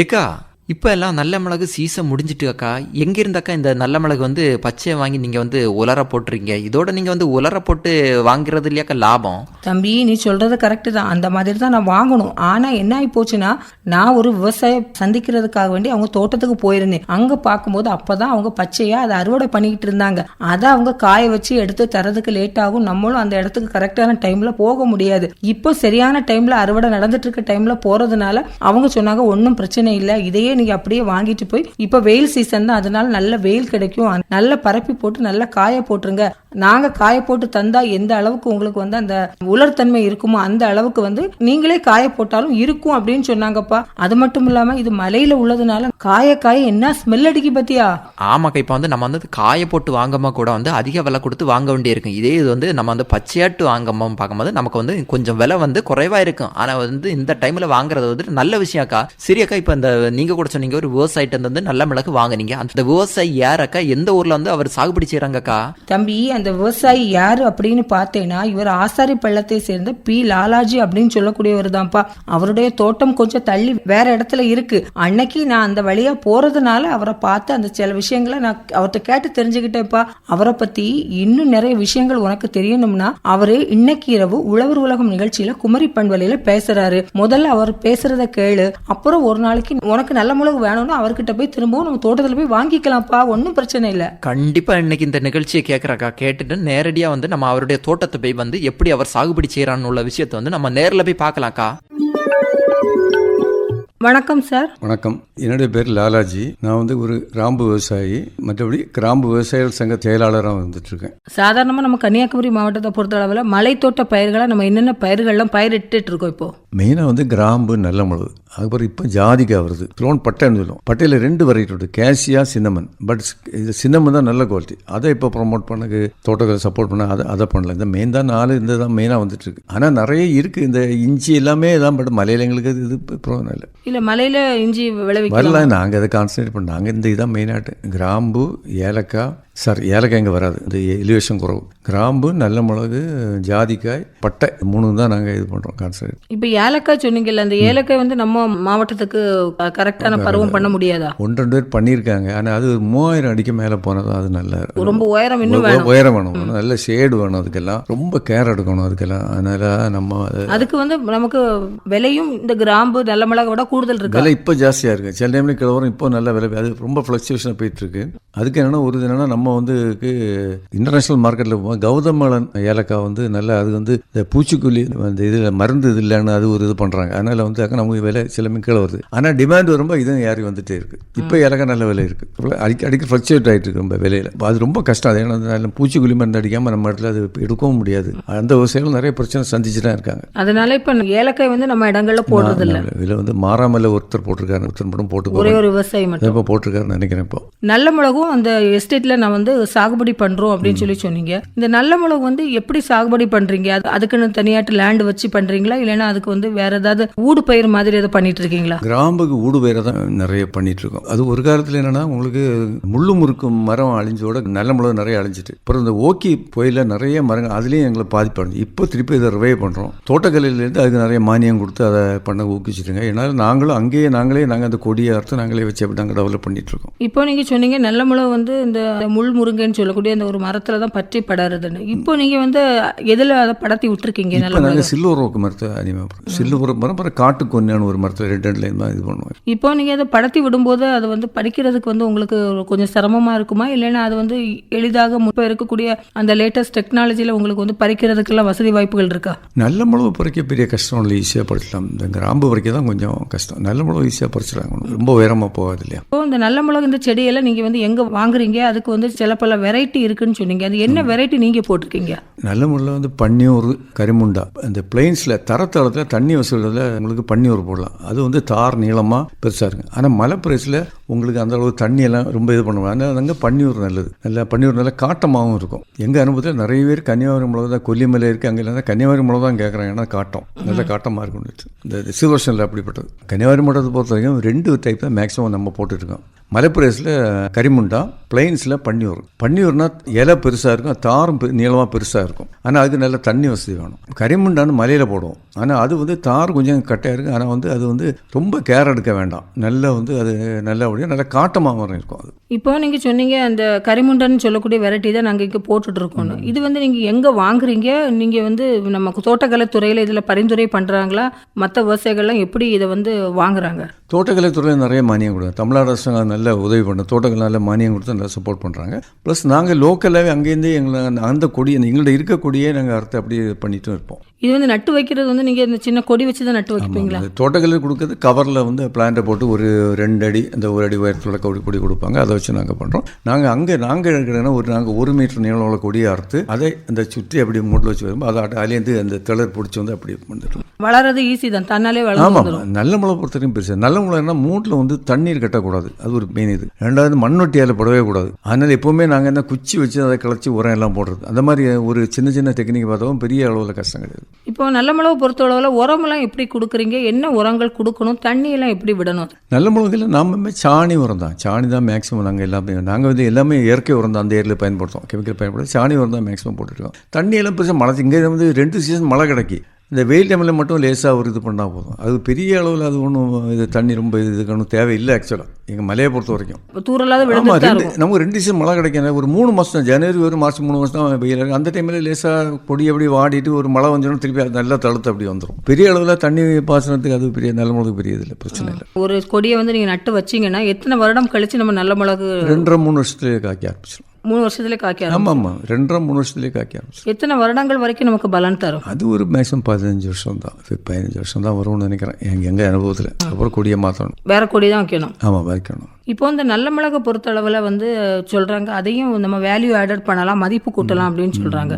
ஏக்கா இப்போ எல்லாம் நல்ல மிளகு சீசன் முடிஞ்சிட்டு அக்கா, எங்கே இருந்தாக்கா இந்த நல்ல மிளகு வந்து பச்சையை வாங்கி நீங்கள் வந்து உலர போட்டுறீங்க? இதோட நீங்கள் வந்து உலர போட்டு வாங்குறது இல்லையாக்கா லாபம்? தம்பி, நீ சொல்றது கரெக்டு தான். அந்த மாதிரி தான் நான் வாங்கணும். ஆனால் என்ன ஆகி போச்சுன்னா, நான் ஒரு விவசாயம் சந்திக்கிறதுக்காக வேண்டி அவங்க தோட்டத்துக்கு போயிருந்தேன். அங்கே பார்க்கும்போது அப்போதான் அவங்க பச்சையா அதை அறுவடை பண்ணிக்கிட்டு இருந்தாங்க. அதை அவங்க காய வச்சு எடுத்து தரதுக்கு லேட் ஆகும். நம்மளும் அந்த இடத்துக்கு கரெக்டான டைம்ல போக முடியாது. இப்போ சரியான டைம்ல அறுவடை நடந்துட்டு இருக்க டைம்ல போறதுனால அவங்க சொன்னாங்க ஒன்றும் பிரச்சனை இல்லை, இதையே நீங்க அப்படியே வாங்கிட்டு போய், இப்ப வெயில் சீசன் தான், அதனால நல்ல வெயில் கிடைக்கும், நல்ல பரப்பி போட்டு நல்ல காய போட்டுருங்க. நாங்க காய போட்டு தந்தா எந்த அளவுக்கு உங்களுக்கு வந்து அந்த உலர்த்தன்மை இருக்குமோ அந்த அளவுக்கு வந்து நீங்களே காய போட்டாலும் இருக்கும் அப்படின்னு சொன்னாங்கப்பா. அது மட்டும் இல்லாம இது மலையில உள்ளதுனால காய என்ன ஸ்மெல் அடிக்கி பத்தியா? ஆமாக்கா, இப்ப வந்து நம்ம வந்து காய போட்டு வாங்காம கூட வந்து அதிக விலை கொடுத்து வாங்க வேண்டியிருக்கும். இதே இது வந்து நம்ம வந்து பச்சையாட்டு வாங்காம பார்க்கும்போது நமக்கு வந்து கொஞ்சம் விலை வந்து குறைவா இருக்கும். ஆனா வந்து இந்த டைம்ல வாங்குறது வந்து நல்ல விஷயம் அக்கா. சரியக்கா, இப்ப இந்த நீங்க கூட சொன்னீங்க ஒரு விவசாயிட்ட வந்து நல்ல மிளகு வாங்குனீங்க. அந்த விவசாயி யாரக்கா, எந்த ஊர்ல வந்து அவர் சாகுபடி செய்யறாங்கக்கா? தம்பி, அந்த விவசாயி யாரு அப்படின்னு பார்த்தேன்னா, இவர் ஆசாரி பள்ளத்தை சேர்ந்த பி லாலாஜி அப்படின்னு சொல்லக்கூடியவர் தான்ப்பா. அவருடைய தோட்டம் கொஞ்சம் தள்ளி வேற இடத்துல இருக்கு. அன்னைக்கு நான் அந்த வழியா போறதுனால அவரை பார்த்து அந்த சில விஷயங்களை நான் அவர்கிட்ட கேட்டு தெரிஞ்சுக்கிட்டேன்ப்பா. அவரை பத்தி இன்னும் நிறைய விஷயங்கள் உனக்கு தெரியணும்னா, அவரு இன்னைக்கு இரவு உழவர் உலகம் நிகழ்ச்சியில குமரி பண்பலையில பேசுறாரு. முதல்ல அவர் பேசுறத கேளு. அப்புறம் ஒரு நாளைக்கு உனக்கு நல்ல மிளகு வேணும்னு அவர்கிட்ட போய் திரும்பவும் நம்ம தோட்டத்துல போய் வாங்கிக்கலாம்ப்பா, ஒன்னும் பிரச்சனை இல்ல. கண்டிப்பா இன்னைக்கு இந்த நிகழ்ச்சியை கேட்கறாக்கா, கேட்டுட்டு நேரடியா வந்து நம்ம அவருடைய தோட்டத்தை போய் வந்து எப்படி அவர் சாகுபடி செய்யறான்னு உள்ள விஷயத்தை வந்து நம்ம நேர்ல போய் பார்க்கலாம்க்கா. வணக்கம் சார். வணக்கம். என்னுடைய பேர் லாலாஜி. நான் வந்து ஒரு கிராம்பு விவசாயி, மற்றபடி கிராம்பு விவசாயிகள் சங்க செயலாளராக வந்துட்டு இருக்கேன். சாதாரணமா நம்ம கன்னியாகுமரி மாவட்டத்தை பொறுத்த அளவுல மலைத்தோட்ட பயிர்களை நம்ம என்னென்ன பயிர்கள்லாம் பயிரிட்டு இருக்கோம்? இப்போ மெயினாக வந்து கிராம்பு, நல்ல மிளகு, அதுக்கப்புறம் இப்போ ஜாதிக்காய் வருது, த்ரோன் பட்டைன்னு சொல்லுவோம். பட்டையில் 2 வெரைட்டி இருக்குது, கேசியா, சின்னமன். பட் இது சின்னமன் தான் நல்ல குவாலிட்டி. அதை இப்போ ப்ரொமோட் பண்ணக்கு தோட்டங்களை சப்போர்ட் பண்ண அதை பண்ணல. இந்த மெயின் தான் 4 இந்த தான் மெயினாக வந்துட்டு இருக்கு. ஆனால் நிறைய இருக்குது, இந்த இஞ்சி எல்லாமே தான். பட் மலையில் எங்களுக்கு இது ப்ரோஜனம் இல்லை. இல்லை, மலையில் இஞ்சி விளைவிக்கலாம். வரலாம், நாங்கள் அதை கான்சன்ட்ரேட் பண்ணோம். நாங்கள் இந்த இதான் மெயினாட்டு கிராம்பு, ஏலக்காய். ஏலக்காய் இங்கே வராது, இந்த எலிவேஷன் குறவு. கிராம்பு, நல்ல மிளகு, ஜாதிக்காய், பட்டை, 3 தான் நாங்கள் இது பண்ணுறோம் கான்சன்ட்ரேட். இப்போ ஏலக்காய் சொன்னீங்கல்ல, அந்த ஏலக்காய் வந்து நம்ம மாவட்டத்துக்கு கரெக்டான பருவம் பண்ண முடியாதா? 1-2 பேர் பண்ணியிருக்காங்க. ஆனால் அது 3000 அடிக்க மேலே போனதும் அது நல்ல ரொம்ப உயரம், இன்னும் உயரம் வேணும், நல்ல ஷேடு வேணும், அதுக்கெல்லாம் ரொம்ப கேர் எடுக்கணும் அதுக்கெல்லாம். அதனால நம்ம அதுக்கு வந்து நமக்கு விலையும் இந்த கிராம்பு, நல்ல மிளகை விட கூடுதல் இருக்கு. விலை இப்போ ஜாஸ்தியாக இருக்குது. சில டைமில் கிளவரும் இப்போ நல்ல விலை, அது ரொம்ப ஃப்ளக்சுவேஷனாக போயிட்டு இருக்கு. அதுக்கு என்னென்னா ஒரு என்னென்னா நம்ம வந்து இன்டர்நேஷ்னல் மார்க்கெட்டில் போவோம். கௌதமலன் ஏலக்காய் வந்து நல்ல, அது வந்து இந்த பூச்சிக்கொல்லி அந்த இதில் மருந்து இது இல்லைன்னு அது ஒரு இது பண்ணுறாங்க. அதனால் வந்து நமக்கு விலை சில கீழே வருது. ஆனால் டிமாண்ட் வரும்போது இதுவும் ஏறி வந்துட்டே இருக்குது. இப்போ ஏலக்காய் நல்ல விலை இருக்குது, அடிக்கடி ஃப்ளக்சுவேட் ஆகிட்டு இருக்கு ரொம்ப விலையில். அது ரொம்ப கஷ்டம். அது ஏன்னா பூச்சிக்கொல்லி மருந்து அடிக்காமல் நம்ம இடத்துல அது எடுக்கவும் முடியாது. அந்த விவசாயிகள் நிறைய பிரச்சனை சந்திச்சு தான் இருக்காங்க. அதனால இப்போ ஏலக்காய் வந்து நம்ம இடங்கள்ல போடுறது இல்லை. இதில் வந்து மாறாமல் ஒருத்தர் போட்டிருக்காரு, ஒருத்தர் மட்டும் போட்டு ஒரே ஒரு விவசாயி மட்டும் இப்போ போட்டிருக்காருன்னு நினைக்கிறேன். இப்போ நல்ல மிளகும் அந்த எஸ்டேட்ல நான் வந்து சாகுபடி பண்றோம் அப்படின்னு சொல்லி சொன்னீங்க. இந்த நல்ல மிளகு வந்து எப்படி சாகுபடி பண்றீங்க? அதுக்குன்னு தனியாட்டு லேண்ட் வச்சு பண்றீங்களா, இல்லைன்னா அதுக்கு வந்து வேற ஏதாவது ஊடு பயிர் மாதிரி எதாவது பண்ணிட்டு இருக்கீங்களா? கிராம்புக்கு ஊடு பயிரை தான் நிறைய பண்ணிட்டு இருக்கோம். அது ஒரு காலத்தில் என்னன்னா உங்களுக்கு முள்ளு முறுக்கு மரம் அழிஞ்சோட நல்ல மிளகு நிறைய அழிஞ்சிட்டு, அப்புறம் இந்த ஓக்கி புயல நிறைய மரங்கள் அதுலேயும் எங்களை பாதிப்படைஞ்சு இப்போ திருப்பி இதை ரிவைவ் பண்ணுறோம். தோட்டக்கலையிலேருந்து அதுக்கு நிறைய மானியம் கொடுத்து அதை பண்ண ஊக்குவிச்சிருங்க. ஏன்னா நாங்களும் அங்கேயே நாங்கள் அந்த கொடியை அறுத்து நாங்களே வச்சு அப்படி நாங்கள் டெவலப் பண்ணிட்டு இருக்கோம். இப்போ நீங்க சொன்னீங்க நல்ல மிளகு வந்து இந்த முள் முருங்கைன்னு சொல்லக்கூடிய அந்த ஒரு மரத்துல தான் பற்றி படருதுன்னு. இப்போ நீங்க வந்து எதுல அதை படத்தி விட்டுருக்கீங்க? நாங்கள் சில்வர் ரோக்கு மரத்தை அதிகமாக, சில்வர் மரம், அப்புறம் காட்டு கொன்னான்னு ஒரு மரத்தில் 2 லைன் தான் இது பண்ணுவோம். இப்போ நீங்க அதை படத்தி விடும்போது அது வந்து படிக்கிறதுக்கு வந்து உங்களுக்கு கொஞ்சம் சிரமமா இருக்குமா, இல்லைன்னா அது வந்து எளிதாக இப்போ இருக்கக்கூடிய அந்த லேட்டஸ்ட் டெக்னாலஜியில் உங்களுக்கு வந்து பறிக்கிறதுக்கெல்லாம் வசதி வாய்ப்புகள் இருக்கா? நல்ல மிளகு பறிக்க பெரிய கஷ்டம் இல்லை, ஈஸியாக பறிக்கலாம். இந்த கிராம்பு பறிக்க தான் கொஞ்சம் கஷ்டம். நல்ல மிளகு ஈஸியாக பறிச்சிடலாம், ரொம்ப உயரமாக போகாது இல்லையா? இப்போ இந்த நல்ல மிளகு இந்த செடியெல்லாம் நீங்க வந்து எங்க வாங்குறீங்க? அதுக்கு வந்து சில பல வெரைட்டி இருக்குன்னு சொன்னீங்க. அது என்ன வெரைட்டி நீங்க போட்டிருக்கீங்க? நல்ல முறையில் வந்து பன்னியூர், கரிமுண்டா, இந்த பிளெயின்ஸில் தரத்தளத்தில் தண்ணி வசூலில் உங்களுக்கு பன்னியூர் போடலாம். அது வந்து தார் நீளமாக பெருசாக இருக்குது. ஆனால் மலை பிரதேசத்தில் உங்களுக்கு அந்த அளவு தண்ணியெல்லாம் ரொம்ப இது பண்ணுவாங்க. அதனால் அங்கே பன்னியூர் நல்லது. நல்ல பன்னியூர் நல்ல காட்டமாகவும் இருக்கும். எங்கள் அனுபவத்தில் நிறைய பேர் கன்னியாகுமரி மிளகு தான், கொல்லிமலை இருக்குது, அங்கே இல்லை கன்னியாகுமரி மிளகு தான் கேட்குறாங்க. ஏன்னா காட்டம் நல்ல காட்டமாக இருக்கும். இந்த சிவர்ஷனில் அப்படிப்பட்டது. கன்னியாகுமரி மிளகத்தை பொறுத்த வரைக்கும் 2 டைப் தான் மேக்ஸிமம் நம்ம போட்டுருக்கோம். மலைப்பிரதேசத்தில் கரிமுண்டா, பிளைன்ஸில் பன்னியூர்னா இலை பெருசாக இருக்கும், தாரும் நீளமாக பெருசாக இருக்கும். ஆனால் அதுக்கு நல்ல தண்ணி வசதி வேணும். கரிமுண்டான்னு மலையில் போடுவோம், ஆனால் அது வந்து தார் கொஞ்சம் கட்டையாக இருக்குது. ஆனால் வந்து அது வந்து ரொம்ப கேர் எடுக்க வேண்டாம். நல்லா வந்து அது நல்லபடியாக நல்ல காட்டமாக வரும் இருக்கும். அது இப்போ நீங்கள் சொன்னீங்க அந்த கரிமுண்டன்னு சொல்லக்கூடிய வெரைட்டி தான் நாங்கள் இங்கே போட்டுட்ருக்கோம். இது வந்து நீங்கள் எங்கே வாங்குறீங்க? நீங்கள் வந்து நம்ம தோட்டக்கலை துறையில் இதில் பரிந்துரை பண்ணுறாங்களா? மற்ற விவசாயிகள்லாம் எப்படி இதை வந்து வாங்குறாங்க? தோட்டக்கலை துறையில் நிறைய மானியம் கொடுக்கும். தமிழ்நாடு அரசாங்கம் நல்ல உதவி பண்ணுறோம். தோட்டக்கலை நல்ல மானியம் கொடுத்து நல்லா சப்போர்ட் பண்ணுறாங்க. ப்ளஸ் நாங்கள் லோக்கலாகவே அங்கேருந்து எங்களை அந்த கொடியை எங்கள்கிட்ட இருக்க கொடியே நாங்கள் அறுத்து அப்படியே பண்ணிட்டும் இருப்போம். இது வந்து நட்டு வைக்கிறது வந்து நீங்கள் இந்த சின்ன கொடி வச்சு தான் நட்டு வைப்பீங்களா? தோட்டக்கலை கொடுக்குறது கவரில் வந்து பிளான்ட்டை போட்டு ஒரு 2 அடி அந்த 1 அடி உயரத்தோட கொடி கொடுப்பாங்க. அதை வச்சு நாங்கள் பண்ணுறோம். நாங்கள் இருக்கிறோன்னா நாங்கள் 1 மீட்டர் நீளம் உள்ள கொடியை அறுத்து அதை அந்த சுற்றி அப்படி மூட்டில் வச்சு வரும்போது அதை அதுலேருந்து அந்த திளர் பிடிச்சி வந்து அப்படி வந்துட்டு வளர்றது ஈஸி தான், தன்னாலே வளரும். ஆமாம், நல்ல முளை பொறுத்த வரைக்கும் பெருசு. நல்ல முளைன்னா மூட்டில் வந்து தண்ணீர் கட்டக்கூடாது, அது ஒரு மெயின் இது. ரெண்டாவது மண்வெட்டியால் போடவே கூடாது. அதனால் எப்போவுமே நாங்கள் என்ன குச்சி வச்சு அதை கிளச்சி உரம் எல்லாம் போடுறது. அந்த மாதிரி ஒரு சின்ன டெக்னிக் பார்த்தாலும் பெரிய அளவில் கஷ்டம் கிடையாது. இப்போ நல்ல மிளகு பொறுத்த அளவில் உரமெல்லாம் எப்படி கொடுக்குறீங்க? என்ன உரங்கள் கொடுக்கணும்? தண்ணியெல்லாம் எப்படி விடணும்? நல்ல மிளகுல நாம சாணி உரம் தான். சாணி தான் மேக்ஸிமம் நாங்கள் வந்து எல்லாமே இயற்கை உரம் தான் அந்த ஏரியில் பயன்படுத்துவோம். கெமிக்கல் பயன்படுத்தி சாணி உரம் தான் மேக்ஸிமம் போட்டுருக்கோம். தண்ணியெல்லாம் பெருசாக மழை இங்கே வந்து 2 சீசன் மழை கிடைக்கி. இந்த வெயில் டைமில் மட்டும் லேசாக ஒரு இது பண்ணால் போதும். அது பெரிய அளவில் அது ஒன்றும் இது தண்ணி ரொம்ப இதுக்கு ஒன்றும் தேவையில்லை. ஆக்சுவலாக எங்கள் மலையை பொறுத்த வரைக்கும் நமக்கு 2 சீசன் மழை கிடைக்காது. ஒரு 3 மாதம் தான், ஜனவரி ஒரு மார்ச் 3 மாதம் தான் வெயில். அந்த டைமில் லேசாக கொடி அப்படி வாடிட்டு ஒரு மழை வந்துடும், திருப்பி அது நல்லா தழுத்து அப்படி வந்துடும். பெரிய அளவில் தண்ணி பாசனத்துக்கு அது பெரிய நல்ல மிளகு பெரிய இதில் பிரச்சனை இல்லை. ஒரு கொடியை வந்து நீங்கள் நட்டு வச்சிங்கன்னா எத்தனை வருடம் கழிச்சு நம்ம நல்ல மிளகு? 2-3 வருஷத்துலேயே காய்க்க ஆரம்பிச்சிடும். 3 வருஷத்துலேயே காய்க்க? ஆமாம், 2-3 வருஷத்துலேயே காய்க்க ஆரம்பிச்சிடும். எத்தனை வருடங்கள் வரைக்கும் நமக்கு பலன் தரும்? அது ஒரு மேக்ஸிமம் 15 வருஷம் தான், 15 வருஷம் தான் வரும்னு நினைக்கிறேன் எங்கள் அனுபவத்தில். அப்புறம் கொடியை மாற்றணும், வேற கொடி தான் வைக்கணும். ஆமாம், வைக்கணும். இப்போ இந்த நல்ல மிளகை பொறுத்த அளவில் வந்து சொல்கிறாங்க அதையும் நம்ம வேல்யூ ஆடட் பண்ணலாம், மதிப்பு கூட்டலாம் அப்படின்னு சொல்கிறாங்க.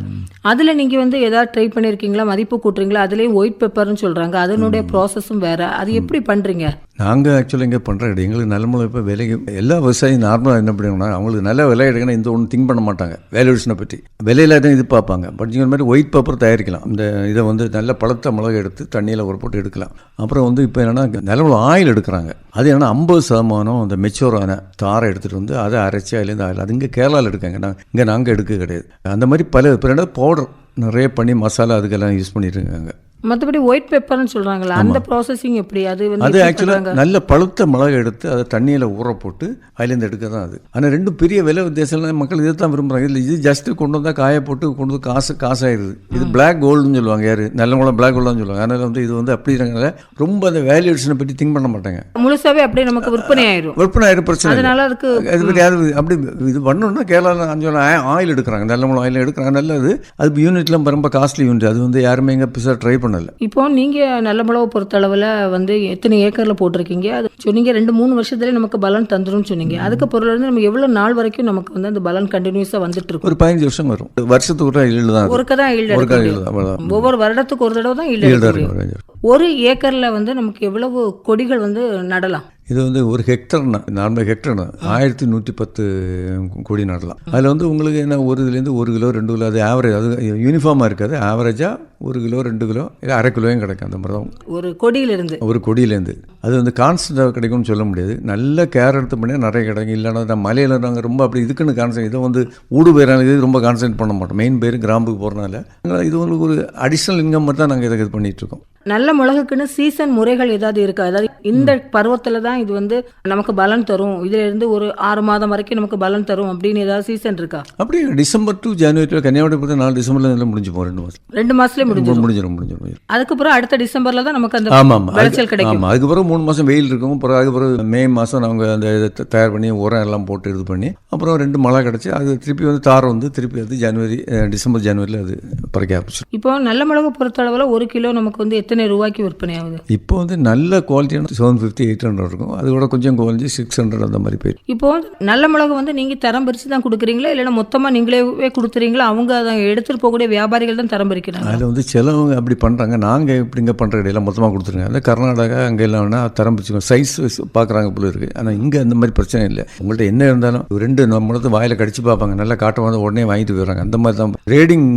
அதில் நீங்கள் வந்து எதாவது ட்ரை பண்ணியிருக்கீங்களா? மதிப்பு கூட்டுறீங்களா? அதுலேயும் ஒயிட் பெப்பர்னு சொல்கிறாங்க, அதனுடைய ப்ராசஸும் வேறு. அது எப்படி பண்ணுறீங்க? நாங்கள் ஆக்சுவலாக இங்கே பண்ணுற எங்களுக்கு நல்ல மிளகு இப்போ விலைக்கு எல்லா விவசாயியும் நார்மலாக என்ன பண்ணுவாங்கன்னா அவங்களுக்கு நல்ல விலை எடுக்கணும் இந்த ஒன்று திங்க் பண்ண மாட்டாங்க. வேல்யூஷனை பற்றி விலையில தான் இது பார்ப்பாங்க. பட் இந்த மாதிரி ஒயிட் பேப்பர் தயாரிக்கலாம். இந்த இதை வந்து நல்ல பழுத்த மிளகு எடுத்து தண்ணியில் ஒரு போட்டு எடுக்கலாம். அப்புறம் வந்து இப்போ என்னென்னா நல்ல மிளகு ஆயில் எடுக்கிறாங்க. அது என்னன்னா 50% அந்த மெச்சூரான தாரை எடுத்துகிட்டு வந்து அதை அரைச்சி அதுலேருந்து ஆயில். அது இங்கே கேரளாவில் எடுக்காங்க, நாங்கள் எடுக்க கிடையாது. அந்த மாதிரி பல இப்போ பவுடர் நிறைய பண்ணி மசாலா அதுக்கெல்லாம் யூஸ் பண்ணிட்டு இருக்காங்க. மற்றபடி ஒயிட் பெப்பர்னு சொல்கிறாங்களா, அந்த ப்ராசஸிங் எப்படி? அது ஆக்சுவலாக நல்ல பழுத்த மிளகு எடுத்து அதை தண்ணியில் ஊற போட்டு அதுலேருந்து எடுக்க தான் அது. ஆனால் 2 பெரிய விலை வித்தியாசம். மக்கள் இதை தான் விரும்புகிறாங்க. இல்லை இது ஜஸ்ட்டு கொண்டு வந்தால் காய போட்டு கொண்டு வந்து காசாகிடுது. இது பிளாக் கோல்டுன்னு சொல்லுவாங்க. யார் நல்ல மிளகு பிளாக் கோல்டுன்னு சொல்லுவாங்க. அதனால் வந்து இது வந்து அப்படிங்கிறனால ரொம்ப அந்த வேல்யூஷனை பற்றி திங்க் பண்ண மாட்டாங்க. முழுசாவே அப்படியே நமக்கு விற்பனை ஆயிரும் பிரச்சனை. அதனால அதுக்கு அது பற்றி யாரும் அப்படி இது பண்ணணும்னா கேரளாவில் 5 ஆயில் எடுக்கிறாங்க, நல்ல மிளகு ஆயில் எடுக்கிறாங்க. நல்லது. அது யூனிட்லாம் ரொம்ப காஸ்ட்லி யூனிட். அது வந்து யாருமே இங்கே பெருசாக ட்ரை பண்ணல. இப்போ நீங்கள் நல்ல மிளகு பொறுத்த அளவில் வந்து எத்தனை ஏக்கரில் போட்டிருக்கீங்க? அது சொன்னீங்க 2-3 வருஷத்துலேயே நமக்கு பலன் தந்துடும் சொன்னீங்க. அதுக்கு பொருள் வந்து நம்ம எவ்வளோ நாள் வரைக்கும் நமக்கு வந்து அந்த பலன் கண்டினியூஸாக வந்துட்டு இருக்கும்? ஒரு 15 வருஷம் வரும். வருஷத்துக்கு ஒரு ஈல்டு தான். ஒவ்வொரு வருடத்துக்கு ஒரு தடவை தான் ஈல்டு. ஒரு ஏக்கரில் வந்து நமக்கு எவ்வளவு கொடிகள் வந்து நடலாம்? இது வந்து ஒரு ஹெக்டர்னா நார்மல் ஹெக்டர்னா 1110 கொடி நடலாம். அதில் வந்து உங்களுக்கு என்ன ஒரு இதுலேருந்து 1 கிலோ 2 கிலோ அது ஆவரேஜ். அது யூனிஃபார்மாக இருக்காது. ஆவரேஜாக 1 கிலோ 2 கிலோ இல்லை அரை கிலோயும் கிடைக்கும். அந்த மாதிரி தான் ஒரு கொடியிலேருந்து அது வந்து கான்ஸ்டன்டாக கிடைக்கும்னு சொல்ல முடியாது. நல்ல கேர் எடுத்து பண்ணி நிறைய கிடைக்கும். இல்லைன்னா நம்ம மலையில் நாங்கள் ரொம்ப அப்படி இதுக்குன்னு கான்சன்ட் இதை வந்து ஊடு பயிரான இது ரொம்ப கான்சன்ட்ரேட் பண்ண மாட்டோம். மெயின் பேர் கிராம்புக்கு போகிறனால இது உங்களுக்கு ஒரு அடிஷ்னல் இன்கம் மட்டும் தான் நாங்கள் இதை இது பண்ணிகிட்ருக்கோம். நல்ல மிளகுக்குன்னு சீசன் முறைகள் ஏதாவது இருக்கா? அதாவது இந்த பருவத்தில் தான் இது வந்து நமக்கு பலன் தரும், இதுல இருந்து ஒரு 6 மாதம் வரைக்கும் நமக்கு பலன் தரும் அப்படின்னு ஏதாவது சீசன் இருக்கா? அப்படி டிசம்பர் டு ஜனவரி கன்னியாகுமரி பொறுத்த 4 டிசம்பர்ல முடிஞ்சு போகும். 2 மாசத்துலேயே முடிஞ்சிடும். அதுக்கப்புறம் அடுத்த டிசம்பர்ல தான் நமக்கு அந்த விளைச்சல் கிடைக்கும். அதுக்கப்புறம் 3 மாதம் வெயில் இருக்கும். அப்புறம் அதுக்கப்புறம் மே மாதம் நாங்கள் அந்த இதை தயார் பண்ணி உரம் எல்லாம் போட்டு இது பண்ணி அப்புறம் 2 மழை கிடச்சி அது திருப்பி வந்து தாரம் வந்து திருப்பி அது டிசம்பர் ஜனவரியில் அது பறக்க ஆரம்பிச்சு. இப்போ நல்ல மிளகு பொறுத்த அளவில் 1 கிலோ நமக்கு வந்து எத்தனை ரூபாய்க்கு விற்பனை ஆகுது? இப்போ வந்து நல்ல குவாலிட்டியான 750-800 இருக்கும். அது கூட கொஞ்சம் குவாலிட்டி 600 அந்த மாதிரி போயிடும். இப்போ நல்ல மிளகு வந்து நீங்கள் தரம் பிரித்து தான் கொடுக்குறீங்களா இல்லைன்னா மொத்தமாக நீங்களே கொடுத்துறீங்களா? அவங்க அதை எடுத்துகிட்டு போகக்கூடிய வியாபாரிகள் தான் தரம் பிரிக்கிறாங்க. அதில் வந்து சிலவங்க அப்படி பண்ணுறாங்க. நாங்கள் இப்படிங்க பண்ணுற இடையில மொத்தமாக கொடுத்துருங்க. அந்த கர்நாடகா அங்கே எல்லாம் வேணால் தரம் பிரிச்சுக்கோங்க. சைஸ் பார்க்குறாங்க போல இருக்குது. ஆனால் இங்கே அந்த மாதிரி பிரச்சனை இல்லை. உங்கள்கிட்ட என்ன இருந்தாலும் 2 நம்மளது வாயில் கடிச்சு பார்ப்பாங்க. நல்லா காட்டம் வந்து உடனே வாங்கிட்டு போயிடுறாங்க. அந்த மாதிரி தான் ரேடிங்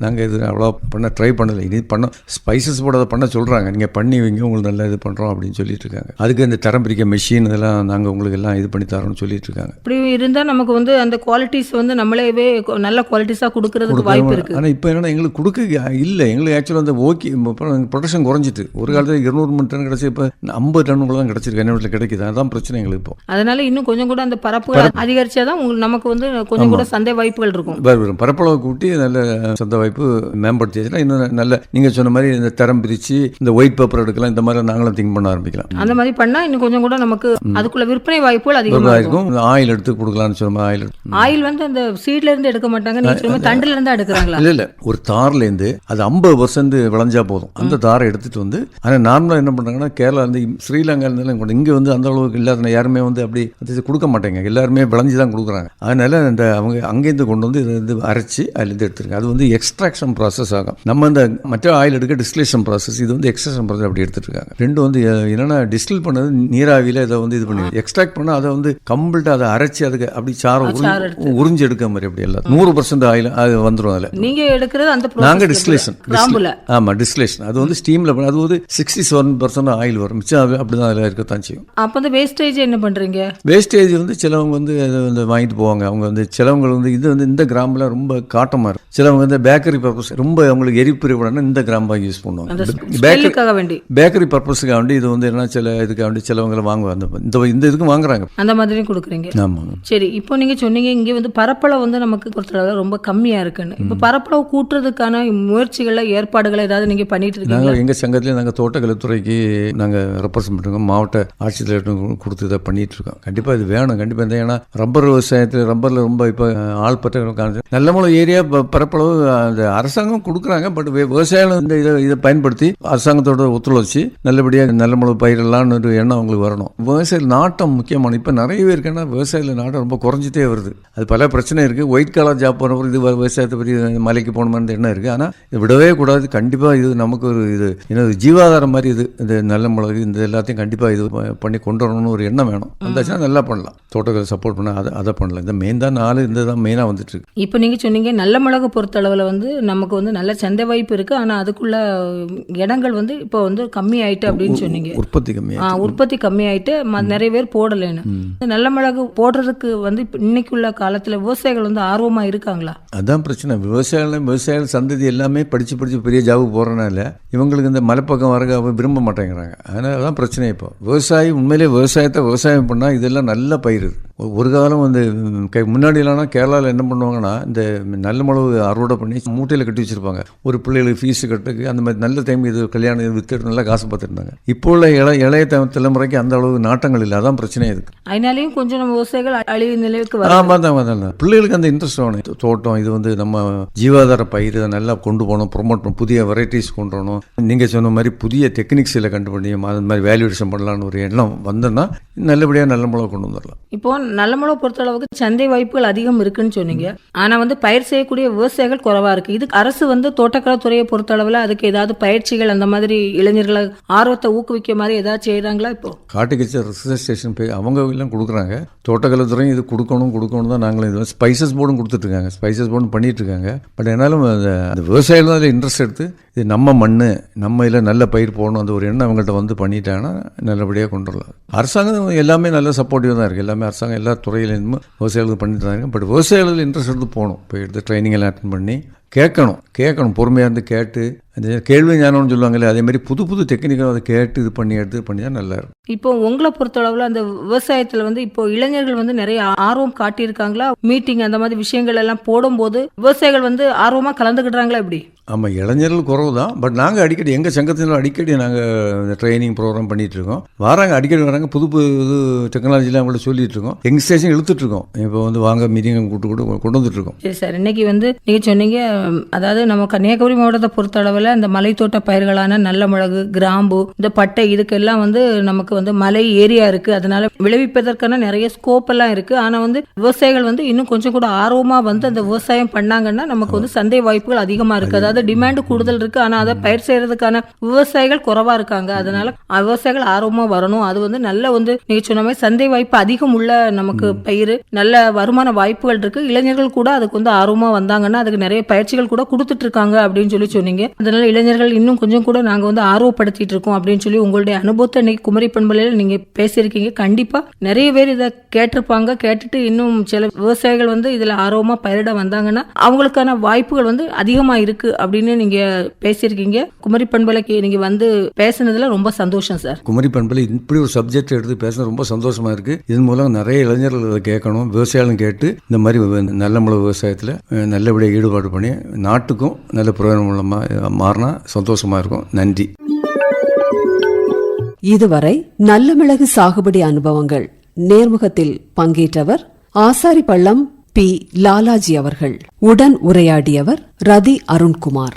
நாங்கள் இது அவ்வளோ பண்ண ட்ரை பண்ணலை. இது பண்ணோம் ஸ்பைசஸ் போட பண்ண பண்ண சொல்கிறாங்க, நீங்கள் பண்ணி வைங்க, உங்களுக்கு நல்லா இது பண்ணுறோம் அப்படின்னு சொல்லிட்டு இருக்காங்க. அதுக்கு இந்த தரம் பிரிக்க மெஷின் இதெல்லாம் நாங்கள் உங்களுக்கு எல்லாம் இது பண்ணி தரோம்னு சொல்லிட்டு இருக்காங்க. இப்படி இருந்தால் நமக்கு வந்து அந்த குவாலிட்டிஸ் வந்து நம்மளேவே நல்ல குவாலிட்டிஸாக கொடுக்கறதுக்கு வாய்ப்பு இருக்குது. ஆனால் இப்போ என்னன்னா எங்களுக்கு கொடுக்க இல்லை, எங்களுக்கு ஆக்சுவலாக அந்த ஓகே ப்ரொடக்ஷன் குறைஞ்சிட்டு. ஒரு காலத்தில் 200 டன் கிடச்சி இப்போ 50 டன்னுக்குள்ள தான் கிடச்சிருக்கு, என்ன வீட்டில் கிடைக்குது. அதுதான் பிரச்சனை எங்களுக்கு இப்போ. அதனால இன்னும் கொஞ்சம் கூட அந்த பரப்புகள் அதிகரிச்சாதான் நமக்கு வந்து கொஞ்சம் கூட சந்தை வாய்ப்புகள் இருக்கும். வரும் பரப்பளவை கூட்டி நல்ல சந்தை வாய்ப்பு மேம்படுத்தியாச்சுன்னா இன்னும் நல்ல நீங்கள் சொன்ன மாதிரி இந்த தரம் பிரித்து இந்த ஒயிட் பேப்பர் எடுக்கலாம், இந்த மாதிரி நாங்களும் திங்க் பண்ண ஆரம்பிக்கலாம். அந்த மாதிரி பண்ணால் இன்னும் கொஞ்சம் கூட நமக்கு அதுக்குள்ள விற்பனை வாய்ப்புகள் அதிகமாக இருக்கும். ஆயில் எடுத்து கொடுக்கலாம்னு சொன்ன ஆயில் வந்து அந்த சீட்ல இருந்து எடுக்க மாட்டாங்க, நீங்க சொல்லுங்க தண்டுல இருந்து எடுக்கிறாங்களா? இல்ல ஒரு தார்ல இருந்து அது 50% விளைஞ்சா போதும், அந்த தாரை எடுத்துட்டு வந்து. ஆனா நார்மலா என்ன பண்றாங்கன்னா கேரளா இருந்து ஸ்ரீலங்கா இருந்தாலும் இங்க வந்து அந்த அளவுக்கு இல்லாத யாருமே வந்து அப்படி கொடுக்க மாட்டாங்க, எல்லாருமே விளைஞ்சுதான் கொடுக்குறாங்க. அதனால அந்த அவங்க அங்கேருந்து கொண்டு வந்து இதை வந்து அரைச்சி அதுலேருந்து எடுத்துருங்க. அது வந்து எக்ஸ்ட்ராக்ஷன் ப்ராசஸ் ஆகும். நம்ம இந்த மற்ற ஆயில் எடுக்க டிஸ்டிலேஷன் ப்ராசஸ், இது வந்து எக்ஸ்ட்ராக்ஷன் ப்ராசஸ் அப்படி எடுத்துட்டு இருக்காங்க. ரெண்டு வந்து என்னன்னா டிஸ்டில் பண்ணது நீராவியில் இதை வந்து இது பண்ணி எக்ஸ்ட்ராக்ட் பண்ணால் அதை வந்து கம்ப்ளீட்டாக அதை அரைச்சி அதுக்கு அப்படி சாரம் உறிஞ்சி எடுக்க மாதிரி அப்படி எல்லாம் 100% ஆயில் அது வந்துடும். அதில் நீங்க எடுக்கிறது அந்த நாங்கள் டிஸ்டிலேஷன். ஆமாம் டிஸ்டிலேஷன். அது வந்து ஸ்டீமில் அது வந்து 67% ஆயில் வரும், மிச்சம் அப்படிதான் அதில் இருக்கத்தான் செய்யும். அப்போ அந்த வேஸ்டேஜ் என்ன பண்றீங்க? வேஸ்டேஜ் வந்து சிலவங்க வந்து அதை வாங்கிட்டு போவாங்க. அவங்க வந்து சிலவங்க வந்து இது வந்து இந்த கிராமில் ரொம்ப காட்டமாக இருக்கும். சிலவங்க வந்து பேக்கரி பர்பஸ் ரொம்ப அவங்களுக்கு எரிப்பு விடணும் இந்த கிராம் வாங்கி யூஸ் பண்ணுவாங்க. பேக்கரி பர்பஸுக்காக வேண்டி இது வந்து என்ன சில இதுக்காக வேண்டி சிலவங்களை வாங்குவாங்க, இந்த இதுக்கும் வாங்குறாங்க. அந்த மாதிரி கொடுக்குறீங்க. ஆமாங்க. சரி, இப்போ நீங்க சொன்னீங்க இங்கே வந்து பரப்பளவு வந்து நமக்கு பொறுத்தளவு ரொம்ப கம்மியா இருக்குன்னு. இப்போ பரப்பளவு கூட்டுறதுக்கான முயற்சிகளை ஏற்பாடுகளை ஏதாவது நீங்க பண்ணிட்டு இருக்கீங்க? நாங்கள் எங்கள் சங்கத்தில் நாங்கள் தோட்டக்கலைத்துறைக்கு நாங்கள் ரெப்ரசன்ட் பண்ணுறோம், மாவட்ட ஆட்சித்தலைவர்கிட்ட கொடுத்து இதை பண்ணிட்டு இருக்கோம். கண்டிப்பாக இது வேணும், கண்டிப்பாக இந்த. ஏன்னா ரப்பர் விவசாயத்தில் ரப்பரில் ரொம்ப இப்போ ஆள் பற்ற நல்லமலை ஏரியா பரப்பளவு அந்த அரசாங்கம் கொடுக்குறாங்க. பட் விவசாயம் இந்த இதை பயன்படுத்தி அரசாங்கத்தோட ஒத்துழைச்சி நல்லபடியாக நல்லமலை பயிரெல்லாம்னு ஒரு எண்ணம் அவங்களுக்கு வரணும். விவசாய நாட்டம் முக்கியமான. இப்போ நிறைய பேர் இருக்குன்னா விவசாயில நாட்டம் ரொம்ப குறைஞ்சிட்டே வருது. அது பல பிரச்சனை இருக்குது. ஒயிட் காலர் ஜாப் போனப்போ இது விவசாயத்தை பற்றி மலைக்கு போகணுமான்னு எண்ணம் இருக்குது. ஆனால் இது விடவே கூடாது. கண்டிப்பாக இது நமக்கு ஒரு இது என்ன ஜீவாதாரம் மாதிரி. இது நல்ல மிளகு இந்த எல்லாத்தையும் கண்டிப்பாக இது பண்ணி கொண்டு வரணும்னு ஒரு எண்ணம் வேணும். வந்தாச்சுன்னா நல்லா பண்ணலாம். தோட்டங்களை சப்போர்ட் பண்ண அதை பண்ணலாம். இந்த மெயின் தான் 4 இந்த தான் மெயினாக வந்துட்டு இருக்கு. இப்போ நீங்கள் சொன்னீங்க நல்ல மிளகு பொறுத்தளவில் வந்து நமக்கு வந்து நல்ல சந்தை வாய்ப்பு இருக்குது. ஆனால் அதுக்குள்ள இடங்கள் வந்து இப்போ வந்து கம்மி ஆயிட்டு அப்படின்னு சொன்னீங்க. உற்பத்தி கம்மி ஆயிட்டு நிறைய பேர் போடலைன்னு. நல்ல மிளகு போடுறதுக்கு வந்து இன்னைக்குள்ள காலத்தில் விவசாயிகள் வந்து ஆர்வமாக இருக்காங்களா? அதான் பிரச்சனை. விவசாயிகள் சந்ததி எல்லாமே படித்து பெரிய ஜாபுக்கு போகிறனால இவங்களுக்கு இந்த மலைப்பக்கம் வர விரும்ப மாட்டேங்கிறாங்க. அதனால தான் பிரச்சனை. இப்போ விவசாயி உண்மையிலே விவசாயம் பண்ணால் இதெல்லாம் நல்ல பயிர். ஒரு காலம் வந்து முன்னாடிலாம் கேரளாவில் என்ன பண்ணுவாங்கன்னா இந்த நல்ல மிளகு அறுவடை பண்ணி மூட்டையில் கட்டி வச்சிருப்பாங்க. ஒரு பிள்ளைகளுக்கு ஃபீஸு கட்டுக்கு அந்த மாதிரி நல்ல டைம் இது கல்யாணம் இது வித்துட்டு நல்லா காசு பார்த்துருந்தாங்க. இப்போ உள்ள இளைய தலைமுறைக்கு அந்த அளவு நாட்டங்கள் இல்லை. அதான் பிரச்சனை இருக்கு. அதனாலையும் கொஞ்சம் நம்ம விவசாயிகள் அழிவு நிலைக்கு பிள்ளைகளுக்கு அந்த இன்ட்ரெஸ்ட் வேணும். தோட்டம் இது வந்து நம்ம ஜீவாதார பயிர் இதை நல்லா கொண்டு போகணும், ப்ரொமோட் பண்ணணும், புதிய வெரைட்டிஸ் கொண்டு வரணும். நீங்கள் சொன்ன மாதிரி புதிய டெக்னிக்ஸில் கண்டுபிடி அது மாதிரி வேல்யூவேஷன் பண்ணலான்னு ஒரு எண்ணம் வந்தோன்னா நல்லபடியாக நல்ல மிளகு கொண்டு வந்துடலாம். இப்போ நல்ல மிளகு பொறுத்தளவுக்கு சந்தை வாய்ப்புகள் அதிகம் இருக்குன்னு சொன்னீங்க. ஆனால் வந்து பயிர் செய்யக்கூடிய விவசாயிகள் குறைவாக இருக்குது. இதுக்கு அரசு வந்து தோட்டக்கலைத்துறையை பொறுத்தளவில் அதுக்கு ஏதாவது பயிற்சிகள் அந்த மாதிரி இளைஞர்களை ஆர்வத்தை ஊக்குவிக்க மாதிரி ஏதாவது செய்கிறாங்களா? இப்போ காட்டுக்கச்சர் ரிசர்ச் ஸ்டேஷன் போய் அவங்க எல்லாம் கொடுக்குறாங்க. தோட்டக்கலைத்துறையும் இது கொடுக்கணும் தான் நாங்களும் இது ஸ்பைசஸ் போர்டும் கொடுத்துட்ருக்காங்க. ஸ்பைசஸ் போர்டும் பண்ணிட்டு இருக்காங்க. பட் என்னாலும் அந்த விவசாயிகள் தான் அதில் இன்ட்ரெஸ்ட் எடுத்து இது நம்ம மண் நம்ம இதில் நல்ல பயிர் போடணும் அந்த ஒரு எண்ணம் அவங்கள்ட்ட வந்து பண்ணிட்டாங்கன்னா நல்லபடியாக கொண்டு வரலாம். அரசாங்கம் எல்லாமே நல்ல சப்போர்ட்டிவாக தான் இருக்குது. எல்லாமே அரசாங்கம் எல்லா துறையிலேருந்து விவசாயிகளுக்கு பண்ணிட்டு தான் இருக்கு. பட் விவசாயிகள் இன்ட்ரெஸ்ட் எடுத்து போகணும். போய் எடுத்து ட்ரைனிங் எல்லாம் அட்டென்ட் பண்ணி கேட்கணும் பொறுமையாக இருந்து கேட்டு அந்த கேள்வி ஞானம்னு சொல்லுவாங்களே அதே மாதிரி புது டெக்னிக்காக அதை கேட்டு இது பண்ணி தான் நல்லா இருக்கும். இப்போ உங்களை பொறுத்தளவில் அந்த விவசாயத்தில் வந்து இப்போ இளைஞர்கள் வந்து நிறைய ஆர்வம் காட்டியிருக்காங்களா? மீட்டிங் அந்த மாதிரி விஷயங்கள் எல்லாம் போடும்போது விவசாயிகள் வந்து ஆர்வமாக கலந்துக்கிட்டாங்களா? எப்படி? ஆமாம், இளைஞர்கள் குறவு தான். பட் நாங்கள் அடிக்கடி எங்கள் சங்கத்தினால் அடிக்கடி நாங்கள் ட்ரைனிங் ப்ரோக்ராம் பண்ணிகிட்டு இருக்கோம். அடிக்கடி வராங்க. புது டெக்னாலஜிலாம் அவங்கள்ட்ட சொல்லிட்டு இருக்கோம். எங்கள் ஸ்டேஷன் இழுத்துட்டு இருக்கோம். இப்போ வந்து வாங்க மீட்டிங் கொண்டு வந்துட்டு இருக்கோம். சரி சார், இன்னைக்கு வந்து நீங்கள் சொன்னீங்க அதாவது நம்ம கன்னியாகுமரி மாவட்டத்தை பொறுத்தளவில் இந்த மலைத்தோட்ட பயிர்களான நல்ல மிளகு, கிராம்பு, இந்த பட்டை இதுக்கெல்லாம் வந்து நமக்கு வந்து மலை ஏரியா இருக்குது. அதனால விளைவிப்பதற்கான நிறைய ஸ்கோப் எல்லாம் இருக்குது. ஆனால் வந்து விவசாயிகள் வந்து இன்னும் கொஞ்சம் கூட ஆர்வமாக வந்து அந்த விவசாயம் பண்ணாங்கன்னா நமக்கு வந்து சந்தை வாய்ப்புகள் அதிகமாக இருக்குது. அதாவது வந்து டிமாண்ட் கூடுதல் இருக்கு. ஆனா அதை பயிர் செய்யறதுக்கான விவசாயிகள் குறைவா இருக்காங்க. அதனால விவசாயிகள் ஆர்வமா வரணும். அது வந்து நல்ல வந்து நீங்க சொன்ன மாதிரி சந்தை வாய்ப்பு அதிகம் உள்ள நமக்கு பயிர், நல்ல வருமான வாய்ப்புகள் இருக்கு. இளைஞர்கள் கூட அதுக்கு வந்து ஆர்வமா வந்தாங்கன்னா அதுக்கு நிறைய பயிற்சிகள் கூட கொடுத்துட்டு இருக்காங்க அப்படின்னு சொல்லி சொன்னீங்க. அதனால இளைஞர்கள் இன்னும் கொஞ்சம் கூட நாங்க வந்து ஆர்வப்படுத்திட்டு இருக்கோம் அப்படின்னு சொல்லி உங்களுடைய அனுபவத்தை இன்னைக்கு குமரி பண்பலையில நீங்க பேசியிருக்கீங்க. கண்டிப்பா நிறைய பேர் இதை கேட்டிருப்பாங்க. கேட்டுட்டு இன்னும் சில விவசாயிகள் வந்து இதுல ஆர்வமா பயிரிட வந்தாங்கன்னா அவங்களுக்கான வாய்ப்புகள் வந்து அதிகமா இருக்கு அப்படின்னு நீங்க பேசியிருக்கீங்க. குமரி பண்பலைக்கு நீங்க வந்து பேசுனதுல ரொம்ப சந்தோஷம் சார். குமரி பண்பலை இப்படி ஒரு சப்ஜெக்ட் எடுத்து பேசுறது ரொம்ப சந்தோஷமா இருக்கு. இதன் மூலம் நிறைய இளைஞர்கள் இதை கேட்கணும், விவசாயிகளும் கேட்டு இந்த மாதிரி நல்ல முறை விவசாயத்தில் நல்லபடியாக ஈடுபாடு பண்ணி நாட்டுக்கும் நல்ல பிரயோஜனம் மூலமா மாறினா சந்தோஷமா இருக்கும். நன்றி. இதுவரை நல்ல மிளகு சாகுபடி அனுபவங்கள் நேர்முகத்தில் பங்கேற்றவர் ஆசாரிப்பள்ளம் பி. லாலாஜி அவர்கள். உடன் உரையாடியவர் ரதி அருண்குமார்.